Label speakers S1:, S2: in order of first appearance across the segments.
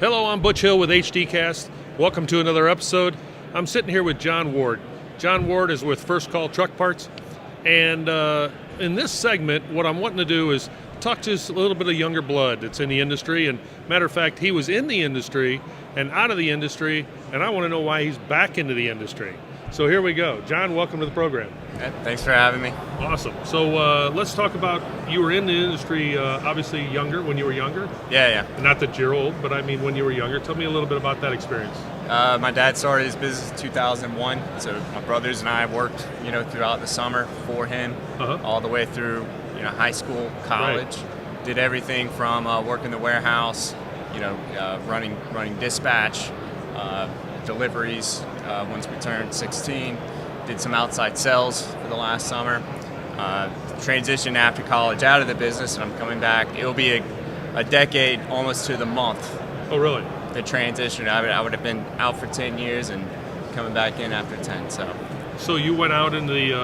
S1: Hello, I'm Butch Hill with HDcast. Welcome to another episode. I'm sitting here with Jon Ward. Jon Ward is with First Call Truck Parts. And in this segment, what I'm wanting to do is talk to a little bit of younger blood that's in the industry. And matter of fact, he was in the industry and out of the industry, and I want to know why he's back into the industry. So here we go. Jon, welcome to the program.
S2: Thanks for having me.
S1: Awesome. So let's talk about, you were in the industry obviously when you were younger.
S2: Yeah.
S1: Not that you're old, but I mean when you were younger. Tell me a little bit about that experience.
S2: My dad started his business in 2001, so my brothers and I worked, throughout the summer for him, all the way through, high school, college. Right. Did everything from working the warehouse, running dispatch, deliveries. Once we turned 16, did some outside sales for the last summer. Transitioned after college out of the business, and I'm coming back. It'll be a decade, almost to the month.
S1: Oh, really?
S2: The transition. I would have been out for 10 years and coming back in after 10.
S1: So you went out into the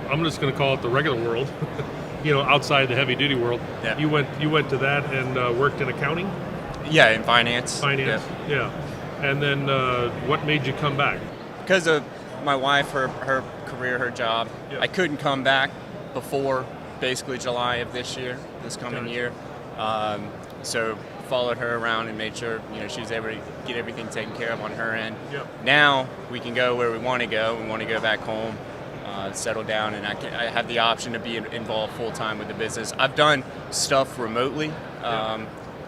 S1: I'm just going to call it the regular world, outside the heavy duty world.
S2: Yeah.
S1: You went to that and worked in accounting.
S2: Yeah, in finance.
S1: Finance. Yeah. And then what made you come back?
S2: Because of my wife, her career, her job. Yeah. I couldn't come back before basically July of this coming year. So followed her around and made sure she was able to get everything taken care of on her end.
S1: Yeah.
S2: Now we can go where we want to go. We want to go back home, settle down, and I have the option to be involved full time with the business. I've done stuff remotely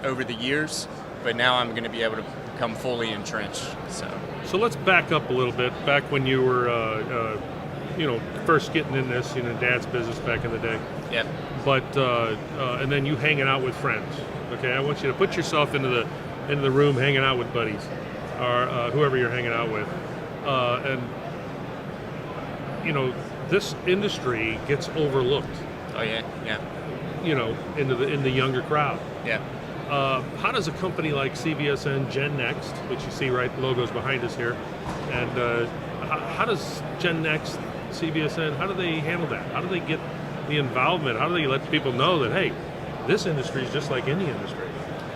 S2: over the years, but now I'm going to be able to come fully entrenched. So
S1: let's back up a little bit. Back when you were, first getting in this, Dad's business back in the day.
S2: Yep.
S1: But and then you hanging out with friends. Okay, I want you to put yourself into the room, hanging out with buddies, or whoever you're hanging out with, and this industry gets overlooked.
S2: Oh yeah.
S1: In the younger crowd.
S2: Yeah.
S1: How does a company like CVSN GenNext, which you see right logos behind us here, and how does GenNext, CVSN, how do they handle that? How do they get the involvement? How do they let people know that, hey, this industry is just like any industry?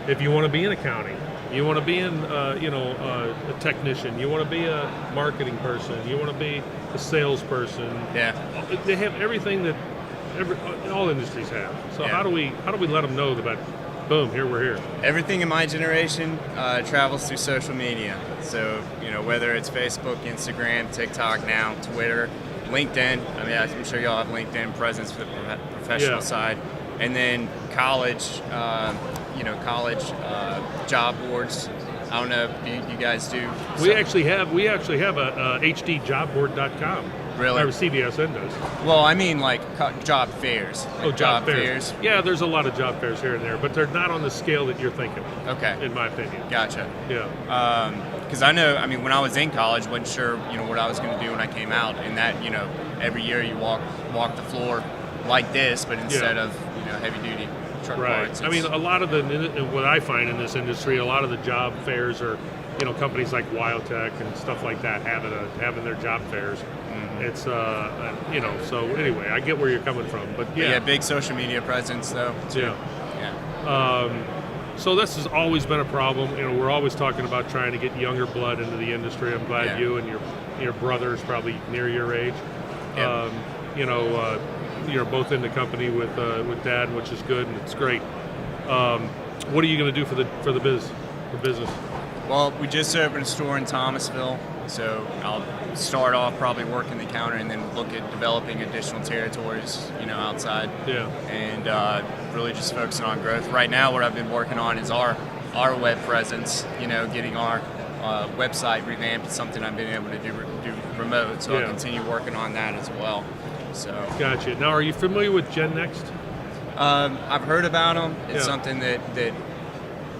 S1: If you want to be in accounting, you want to be in, a technician, you want to be a marketing person, you want to be a salesperson.
S2: Yeah.
S1: They have everything that all industries have. So
S2: yeah.
S1: how do we let them know that? Boom, we're here.
S2: Everything in my generation travels through social media. So, whether it's Facebook, Instagram, TikTok now, Twitter, LinkedIn. I mean, I'm sure y'all have LinkedIn presence for the professional side. And then college job boards. I don't know if you guys do.
S1: We actually have a hdjobboard.com.
S2: Really?
S1: Or CVSN does.
S2: Well, I mean like job fairs.
S1: Job fairs. Yeah, there's a lot of job fairs here and there, but they're not on the scale that you're thinking.
S2: Okay.
S1: In my opinion.
S2: Gotcha.
S1: Yeah.
S2: Because I know, when I was in college, wasn't sure, what I was going to do when I came out, and that, every year you walk the floor like this, but instead of, heavy duty truck parts.
S1: I mean, a lot of what I find in this industry, a lot of the job fairs are, companies like Wildtech and stuff like that having their job fairs. Mm-hmm. It's, so anyway, I get where you're coming from, but yeah.
S2: Big social media presence though, too.
S1: Yeah. So this has always been a problem. We're always talking about trying to get younger blood into the industry. I'm glad you and your brother is probably near your age.
S2: Yep.
S1: You're both in the company with Dad, which is good and it's great. What are you going to do for the business?
S2: Well, we just opened a store in Thomasville, so I'll start off probably working the counter and then look at developing additional territories, outside.
S1: Yeah.
S2: And really just focusing on growth. Right now, what I've been working on is our web presence. Getting our website revamped. It's something I've been able to do remote, so I'll continue working on that as well. So.
S1: Gotcha. Now, are you familiar with GenNext?
S2: I've heard about them. It's something that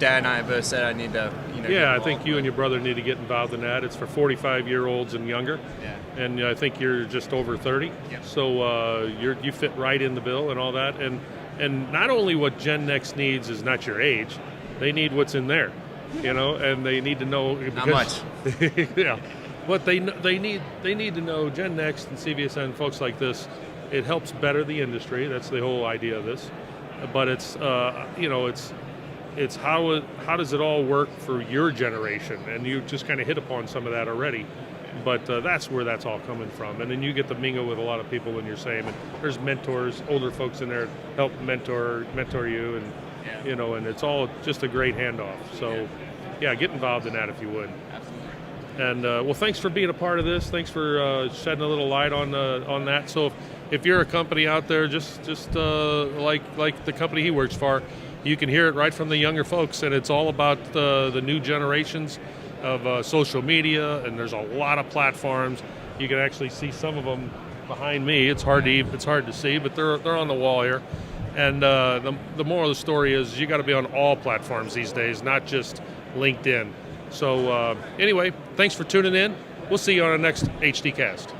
S2: Dad and I both said I need to,
S1: I think you and your brother need to get involved in that. It's for 45-year-olds and younger.
S2: Yeah.
S1: And I think you're just over 30.
S2: Yep.
S1: So you fit right in the bill and all that. And not only what GenNext needs is not your age, they need what's in there, and they need to know.
S2: How much?
S1: Yeah. But they need to know GenNext and CVSN, folks like this. It helps better the industry. That's the whole idea of this. But it's It's how does it all work for your generation? And you just kind of hit upon some of that already. But that's where that's all coming from. And then you get to mingle with a lot of people in your same. And there's mentors, older folks in there help mentor you, and and it's all just a great handoff. So, yeah, get involved in that if you would.
S2: Absolutely.
S1: And well, thanks for being a part of this. Thanks for shedding a little light on that. So if you're a company out there, just like the company he works for, you can hear it right from the younger folks, and it's all about the new generations of social media, and there's a lot of platforms. You can actually see some of them behind me. It's hard to see, but they're on the wall here. And the moral of the story is you got to be on all platforms these days, not just LinkedIn. So anyway, thanks for tuning in. We'll see you on the next HD Cast.